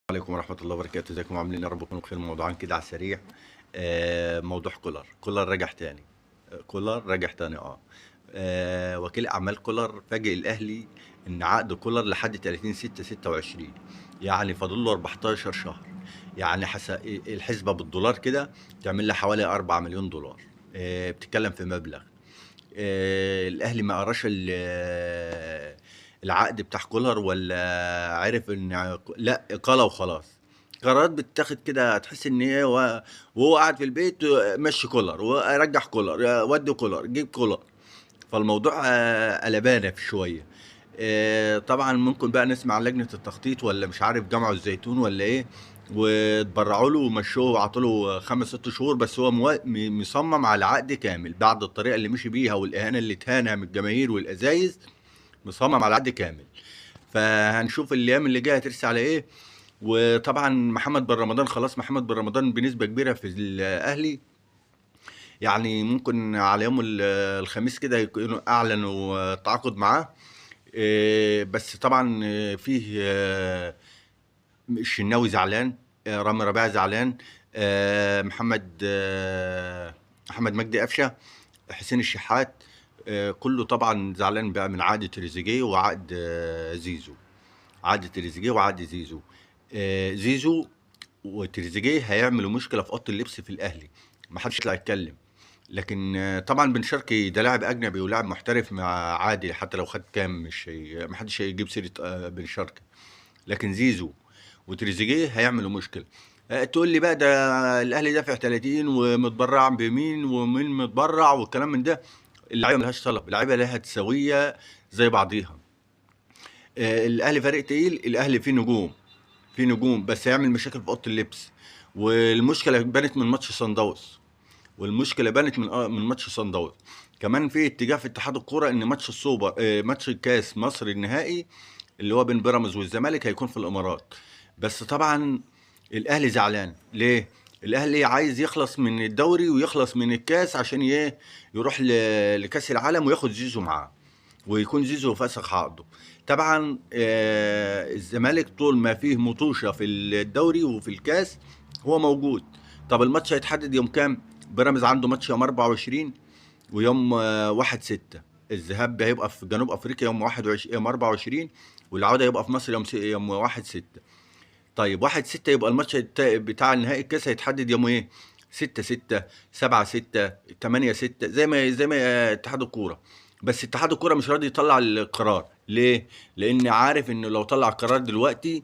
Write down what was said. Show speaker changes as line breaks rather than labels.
عليكم ورحمة الله وبركاته، ازيكم عاملين؟ يا رب تكونوا بخير. موضوعين كده على السريع. موضوع كولر رجع تاني. كولر رجع تاني. وكيل أعمال كولر فاجئ الأهلي إن عقد كولر لحد 30/6/26، يعني فاضل له 14 شهر. يعني الحسبة بالدولار كده تعمل لها حوالي 4 مليون دولار. بتتكلم في مبلغ. الأهلي ما قراش العقد بتاع كولر، ولا عرف ان لا إقالة وخلاص. قرارات بتتاخد كده، تحس ان هي وهو قاعد في البيت مشي كولر ورجع كولر ودي كولر جيب كولر. فالموضوع قلبانة في شوية. طبعا ممكن بقى نسمع عن لجنة التخطيط، ولا مش عارف جمعوا الزيتون ولا ايه، واتبرعوا له ومشوه وعطوا له 5 6 شهور. بس هو مصمم على عقد كامل بعد الطريقة اللي مشي بيها والإهانة اللي اتهانها من الجماهير والأزايز. مصمم على عقد كامل. فهنشوف الايام اللي جايه هترسي على ايه. وطبعا محمد بن رمضان، خلاص محمد بن رمضان بنسبه كبيره في الاهلي. يعني ممكن على يوم الخميس كده يكونوا اعلنوا التعاقد معاه. بس طبعا فيه الشناوي زعلان، رامي ربيعه زعلان، محمد مجدي قفشه، حسين الشحات، كله طبعا زعلان بقى من عقد تريزيجيه وعقد زيزو. عقد تريزيجيه وعقد زيزو. زيزو وتريزيجيه هيعملوا مشكله في اوضه اللبس في الاهلي. ما حدش يطلع يتكلم. لكن طبعا بن شرقي ده لاعب اجنبي ولاعب محترف، مع عادي حتى لو خد كام، مش ما حدش هيجيب سيره بن شرقي. لكن زيزو وتريزيجيه هيعملوا مشكله. تقول لي بقى ده الاهلي دافع 30 ومتبرع بمين ومين متبرع والكلام من ده. اللعيبه ملهاش طلب، اللعيبه لها تساويه زي بعضيها. الاهلي فريق تقيل، الاهلي فيه نجوم، في نجوم، بس هيعمل مشاكل في اوضه اللبس. والمشكله بانت من ماتش صن داونز، والمشكله بانت من ماتش صن داونز. كمان في اتجاه في اتحاد الكوره ان ماتش السوبر، ماتش الكاس مصر النهائي اللي هو بين بيراميدز والزمالك هيكون في الامارات. بس طبعا الاهلي زعلان ليه؟ الاهلي عايز يخلص من الدوري ويخلص من الكاس عشان يروح لكاس العالم وياخد زيزو معاه، ويكون زيزو فسخ عقده. طبعا الزمالك طول ما فيه مطوشه في الدوري وفي الكاس هو موجود. طب الماتش هيتحدد يوم كام؟ بيراميدز عنده ماتش يوم 24 ويوم 1/6. الذهاب هيبقى في جنوب افريقيا يوم 21 يوم 24، والعوده يبقى في مصر يوم 1/6. طيب 1/6 يبقى الماتش بتاع نهائي الكاس هيتحدد يوم ايه؟ 6/6، 7/6، 8/6، زي ما اتحاد الكوره. بس اتحاد الكوره مش راضي يطلع القرار ليه؟ لان عارف انه لو طلع القرار دلوقتي